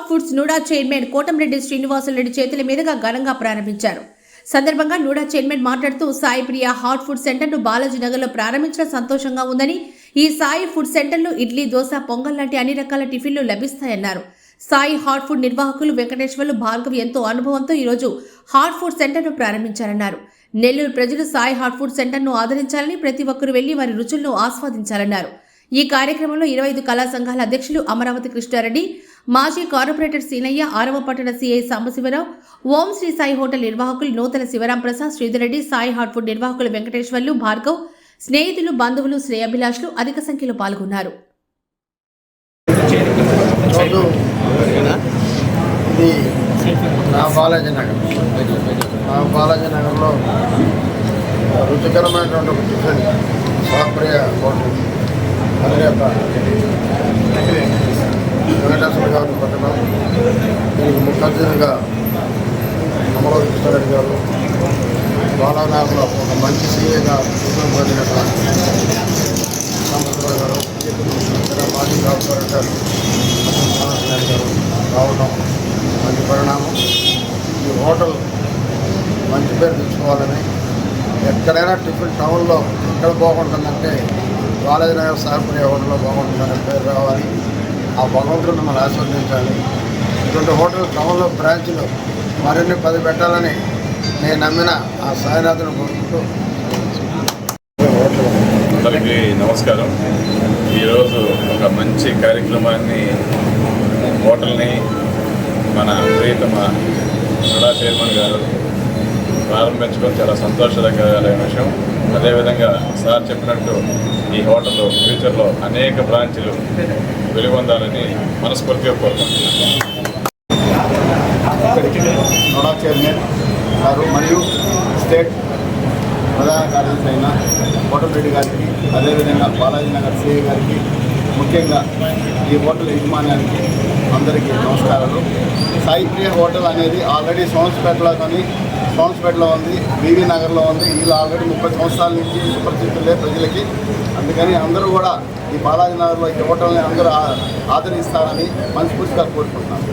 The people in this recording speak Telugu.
Foods NUDA chairman Kotamreddy Srinivasulu Reddy చేతుల మీదుగా ఘనంగా ప్రారంభించారు. సందర్భంగా నూడా చైర్మన్ మాట్లాడుతూ సాయి ప్రియ హాట్ ఫుడ్ సెంటర్ను బాలాజీనగర్లో ప్రారంభించడం సంతోషంగా ఉందని, ఈ సాయి ఫుడ్ సెంటర్లో ఇడ్లీ, దోశ, పొంగల్ లాంటి అన్ని రకాల టిఫిన్లు లభిస్తాయన్నారు. సాయి హాట్ ఫుడ్ నిర్వాహకులు వెంకటేశ్వర్లు, భార్గవి ఎంతో అనుభవంతో ఈరోజు హాట్ ఫుడ్ సెంటర్ను ప్రారంభించారన్నారు. నెల్లూరు ప్రజలు సాయి హాట్ ఫుడ్ సెంటర్ను ఆదరించాలని, ప్రతి ఒక్కరూ వెళ్లి వారి రుచులను ఆస్వాదించాలన్నారు. ఈ కార్యక్రమంలో 25 కళా సంఘాల అధ్యక్షులు అమరావతి కృష్ణారెడ్డి, మాజీ కార్పొరేటర్ సీనయ్య, 6వ పట్టణ సీఐ సాంబశివరావు, ఓం శ్రీ సాయి హోటల్ నిర్వాహకులు నూతన శివరాం ప్రసాద్, శ్రీధర్ రెడ్డి, సాయి హాట్ ఫుడ్ నిర్వాహకులు వెంకటేశ్వర్లు, భార్గవ్, స్నేహితులు, బంధువులు, శ్రేయాభిలాషులు అధిక సంఖ్యలో పాల్గొన్నారు. బాలాజీనగర్లో రుచికరమైనటువంటి ఒక టిఫిన్ సాప్రియ హోటల్ అధినేత వెంకటేశ్వర గారిని పట్టడం, దీనికి ముఖ్య అతిథిగా అమరావతి కృష్ణారెడ్డి గారు, బాలానగర్లో ఒక మంచి సీఏగా పొందినటువంటి సాంబశివరావు గారు, మాజీ కార్పొరేటర్ గారు రావడం మంచి పరిణామం. ఈ హోటల్ మంచి పేరు తెచ్చుకోవాలని, ఎక్కడైనా టిఫిన్ టౌన్లో ఎక్కడ బాగుంటుందంటే బాలాజీనగర్ సాయిప్రియ హోటల్లో బాగుంటుందనే పేరు రావాలి. ఆ భగవంతుడు మిమ్మల్ని ఆస్వాదించాలి. ఇటువంటి హోటల్ టౌన్లో బ్రాంచ్లు మరిన్ని 10 పెట్టాలని నేను నమ్మిన ఆ సాయినాథుని కోరుకుంటూ. అందరికీ నమస్కారం. ఈరోజు ఒక మంచి కార్యక్రమాన్ని హోటల్ని మన ప్రియతమ నూడా చైర్మన్ గారు ప్రారంభించడం చాలా సంతోషకరమైన విషయం. అదేవిధంగా సార్ చెప్పినట్టు ఈ హోటల్ ఫ్యూచర్లో అనేక బ్రాంచ్లు వెలుగొందాలని మనస్ఫూర్తిగా కోరుకుంటున్నాను. నూడా చైర్మన్ గారు మరియు స్టేట్ ప్రధాన కార్యదర్శి అయిన కోటంరెడ్డి గారికి, అదేవిధంగా బాలాజీనగర్ సిఐ గారికి, ముఖ్యంగా ఈ హోటల్ యజమాన్యానికి అందరికీ నమస్కారాలు. సాయి ప్రియ హోటల్ అనేది ఆల్రెడీ సోన్స్పేటలో ఉంది, బీవీ నగర్లో ఉంది. వీళ్ళు ఆల్రెడీ 30 సంవత్సరాల నుంచి సుపరిచితులే ప్రజలకి. అందుకని అందరూ కూడా ఈ బాలాజీనగర్లో ఈ హోటల్ని అందరూ ఆదరిస్తారని మనస్ఫూర్తిగా కోరుకుంటున్నాను.